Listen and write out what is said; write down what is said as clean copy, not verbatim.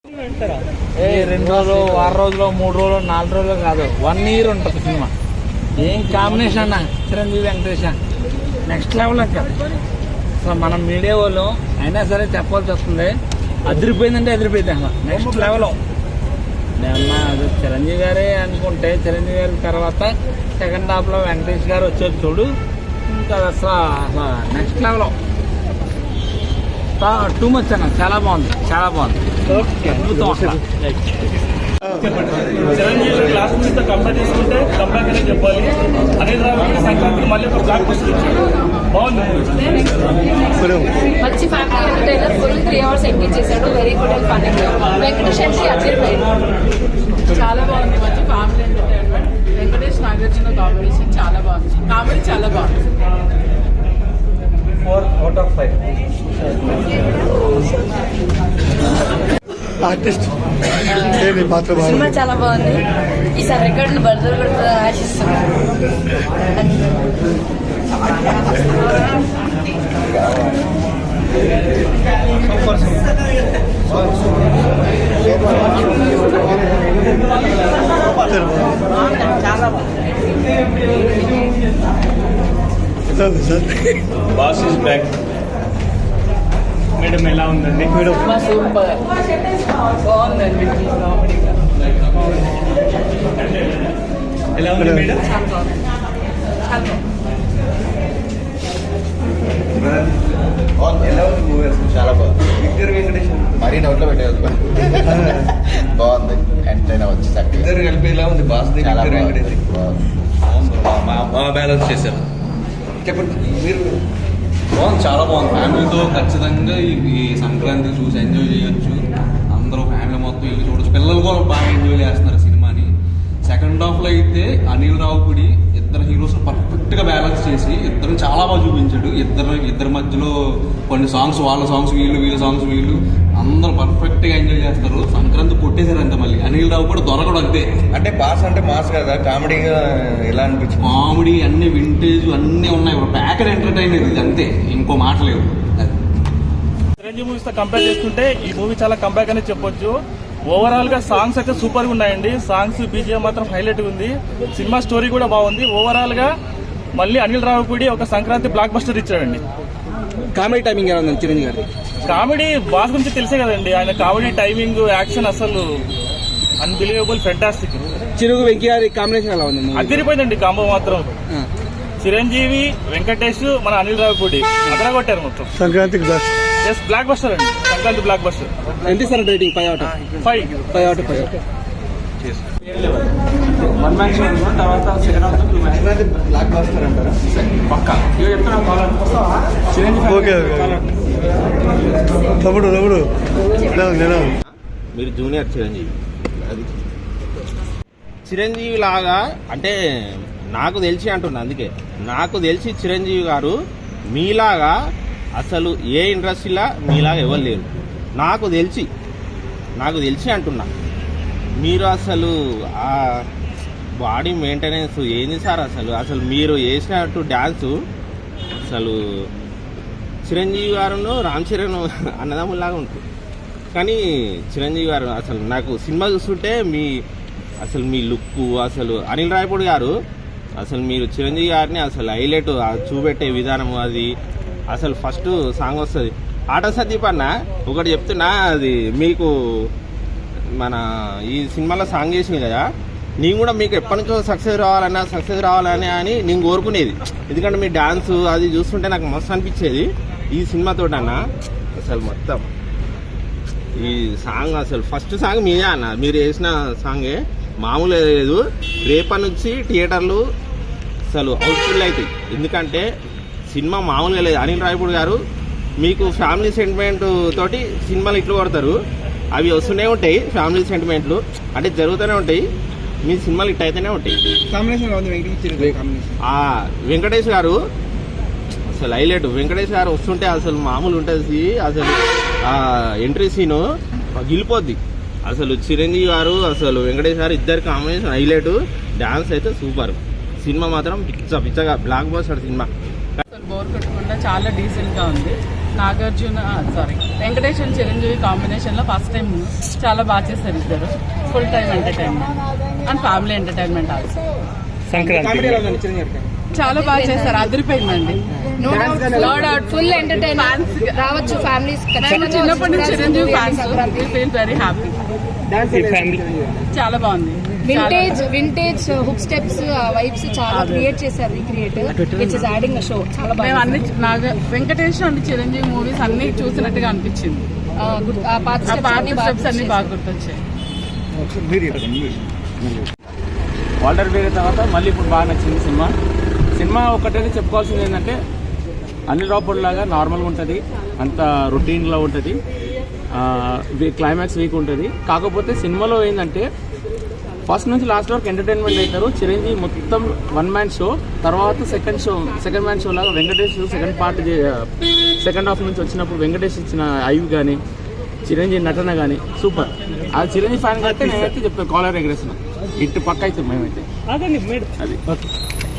2 రోజులు, 6 రోజులు, 3 రోజులు, 4 రోజులు కాదు, 1 year ఉంటుంది సినిమా. ఏం కాంబినేషన్ అన్న చిరంజీవి వెంకటేష్ నెక్స్ట్ లెవెల్ అంటారు. అసలు మనం మీడియా వాళ్ళు అయినా సరే చెప్పాల్సి వస్తుంది, అదిరిపోయిందంటే అదిరిపోయింది అసలు నెక్స్ట్ లెవెల్. అమ్మా అది చిరంజీవి గారే అనుకుంటే చిరంజీవి గారి తర్వాత సెకండ్ హాఫ్లో వెంకటేష్ గారు వచ్చేది చూడు, ఇంకా అసలు నెక్స్ట్ లెవెల్. టూ మచ్ అన్న, చాలా బాగుంది, చాలా బాగుంది. చిరంజీవి క్లాస్ మీద కంపేర్ చేసుకుంటే కంబ్యాక్ అనే చెప్పాలి. అనిల్ రావిపూడి సంక్రాంతికి మళ్ళీ ఒక బ్లాక్ బస్టర్ ఇచ్చాడు, బాగుంది. మంచి family entertainer, full 3 hours engage చేశాడు, very good and funny. Venkatesh కి అదిరిపోయింది, చాలా బాగుంది. మంచి family entertainment. Venkatesh Nagarjuna combination చాలా బాగుంది, కామెడీ చాలా బాగుంది. 4 out of 5. ఆర్టిస్ట్ సినిమా చాలా బాగుంది. ఈసారి రికార్డులు బర్దలు కూడా ఆశిస్తున్నాను. చాలా బాస్ ఇస్ బ్యాక్. మేడం ఎలా ఉందండి? సూపర్ బాగుందండి. ఎలా ఉంది మేడం? ఎలా ఉంది మూవీ? అసలు చాలా బాగుంది. ఇద్దరు వెంకటేష్ మరీ నోట్లో పెట్టేది బాగుంది. ఎంటర్టైన్ అవ్వచ్చు. ఇద్దరు కలిపి ఎలా ఉంది? బాస్ చాలా వెంకటేష్ బ్యాలెన్స్ చేశారు. చెప్పండి మీరు. బాగుంది, చాలా బాగుంది. ఫ్యామిలీతో ఖచ్చితంగా ఈ సంక్రాంతి చూసి ఎంజాయ్ చేయొచ్చు. అందరూ ఫ్యామిలీ మొత్తం వెళ్ళి చూడొచ్చు. పిల్లలు కూడా బాగా ఎంజాయ్ చేస్తున్నారు సినిమాని. సెకండ్ హాఫ్లో అయితే అనిల్ రావిపూడి ఇద్దరు హీరోస్ పర్ఫెక్ట్గా బ్యాలెన్స్ చేసి ఇద్దరు చాలా బాగా చూపించాడు. ఇద్దరి మధ్యలో కొన్ని సాంగ్స్, వాళ్ళ సాంగ్స్ వీళ్ళు, వీళ్ళ సాంగ్స్ వీళ్ళు, అందరూ పర్ఫెక్ట్గా ఎంజాయ్ చేస్తారు. సంక్రాంతి కొట్టేశారు అంతే. మళ్ళీ అనిల్ రావిపూడి దొరకడం అంతే. అంటే బాస్ అంటే మాస్ కదా, కామెడీగా ఎలా అనిపించింది? కామెడీ అన్ని వింటేజ్ అన్నీ ఉన్నాయి. ప్యాక్ అండ్ ఎంటర్టైనర్ ఇది అంతే, ఇంకో మాట లేదు. చిరంజీవి మూవీస్ తో కంపేర్ చేసుకుంటే ఈ మూవీ చాలా కంబ్యాక్ అనే చెప్పొచ్చు. ఓవరాల్ గా సాంగ్స్ అయితే సూపర్ గా ఉన్నాయండి. సాంగ్స్, బీజిఎం మాత్రం హైలైట్ గా ఉంది. సినిమా స్టోరీ కూడా బాగుంది. ఓవరాల్ గా మళ్ళీ అనిల్ రావిపూడి ఒక సంక్రాంతి బ్లాక్ బస్టర్ ఇచ్చాడండి. కామెడీ టైమింగ్ ఎలా ఉంది చిరంజీవి గారి? కామెడీ బాస్ గురించి తెలిసే కదండి, ఆయన కామెడీ టైమింగ్, యాక్షన్ అసలు అన్బిలీవబుల్, ఫెంటాస్టిక్. చిరుగు వెంకీ గారి కాంబినేషన్ ఎలా ఉంది? అదిరిపోయిందండి కాంబో మాత్రం. చిరంజీవి, వెంకటేష్, మన అనిల్ రావిపూడి అదర కొట్టారు మొత్తం. సంక్రాంతికి బ్లాక్ బస్టర్ అండి, సంక్రాంతి బ్లాక్ బస్టర్. ఎంత sir rating? 5 out of 5. 5 out of 5. తర్వాత బ్లాక్ బాస్టర్ అంటారా? ఓకే తమ్ముడు మీరు జూనియర్ చిరంజీవి. అది చిరంజీవి లాగా అంటే నాకు తెలిసి అంటున్నా. అందుకే నాకు తెలిసి చిరంజీవి గారు మీలాగా అసలు ఏ ఇండస్ట్రీలో మీలాగా ఎవరు లేరు. నాకు తెలిసి అంటున్నా. మీరు అసలు ఆ బాడీ మెయింటెనెన్స్ ఏంది సార్? అసలు మీరు వేసినట్టు డ్యాన్సు అసలు చిరంజీవి గారును రామ్ చరణ్ అన్నదమ్ములాగా ఉంటుంది. కానీ చిరంజీవి గారు అసలు నాకు సినిమా చూస్తుంటే మీ లుక్, అసలు అనిల్ రావిపూడి గారు అసలు మీరు చిరంజీవి గారిని అసలు హైలైట్ చూపెట్టే విధానం, అది అసలు ఫస్ట్ సాంగ్ వస్తుంది ఆటో సందీప్ అన్న. ఒకటి చెప్తున్నా, అది మీకు మన ఈ సినిమాలో సాంగ్ చేసింది కదా, నేను కూడా మీకు ఎప్పటి నుంచో సక్సెస్ రావాలని అని నేను కోరుకునేది. ఎందుకంటే మీ డాన్స్ అది చూస్తుంటే నాకు మస్తు అనిపించేది. ఈ సినిమాతో అన్న అసలు మొత్తం ఈ సాంగ్ అసలు ఫస్ట్ సాంగ్ మీదే అన్న, మీరు వేసిన సాంగే మామూలు లేదు. రేపటి నుంచి థియేటర్లు అసలు హౌస్ఫుల్ అవుతాయి. ఎందుకంటే సినిమా మామూలుగా లేదు. అనిల్ రావిపూడి గారు మీకు ఫ్యామిలీ సెంటిమెంట్ తోటి సినిమాలు ఇట్లు కొడతారు, అవి వస్తూనే ఉంటాయి. ఫ్యామిలీ సెంటిమెంట్లు అంటే జరుగుతూనే ఉంటాయి. మీ సినిమాలు ఇట్ అయితేనే ఉంటాయి. వెంకటేష్ గారు అసలు హైలైట్. వెంకటేష్ గారు వస్తుంటే అసలు మామూలు ఉంటుంది. అసలు ఎంట్రీ సీను గిలిపోద్ది. అసలు చిరంజీవి గారు అసలు వెంకటేష్ గారు ఇద్దరు కాంబినేషన్ హైలైట్. డాన్స్ అయితే సూపర్. సినిమా మాత్రం పిచ్చగా బ్లాక్ బస్టర్ సినిమా. బోర్ కొట్టకుండా చాలా డీసెంట్ గా ఉంది. నాగార్జున వెంకటేష్ అండ్ చిరంజీవి కాంబినేషన్ లో ఫస్ట్ టైం చాలా బాగా చేశారు ఇద్దరు. Full time entertainment and family entertainment also. చాలా బాగా చేస్తారు, అదిరిపోయిందండి. నో డౌట్ ఫుల్ ఎంటర్టైన్మెంట్ రావచ్చు ఫ్యామిలీస్. చిన్నప్పటి నుంచి Chiranjeevi fans, feel very happy. చాలా బాగుంది. వింటేజ్ హుక్ స్టెప్స్ వైబ్స్ చాలా క్రియేట్ చేశారు, recreate which is adding show. చాలా మేము అన్ని వెంకటేష్ అండ్ చిరంజీవి మూవీస్ అన్ని చూసినట్టుగా అనిపించింది. పాత స్టెప్స్ అన్ని బాగా గుర్తొచ్చాయి. వాల్టర్ వేరే తర్వాత మళ్ళీ ఇప్పుడు బాగా నచ్చింది సినిమా ఒకటైతే చెప్పుకోవాల్సింది ఏంటంటే అన్ని రాపర్డ్ లాగా నార్మల్గా ఉంటుంది, అంత రొటీన్లో ఉంటుంది, క్లైమాక్స్ వీక్ ఉంటుంది. కాకపోతే సినిమాలో ఏంటంటే ఫస్ట్ నుంచి లాస్ట్ వరకు ఎంటర్టైన్మెంట్ అవుతారు. చిరంజీవి మొత్తం వన్ మ్యాన్ షో, తర్వాత సెకండ్ మ్యాన్ షో లాగా వెంకటేష్ సెకండ్ హాఫ్ నుంచి వచ్చినప్పుడు వెంకటేష్ ఇచ్చిన ఐవ్ కానీ చిరంజీవి నటన కానీ సూపర్. అది చిరంజీవి ఫ్యాన్ కంటే నేనైతే చెప్తాను కాలర్ ఎగరేసిన ఇటు పక్క అయితే మేమైతే అది.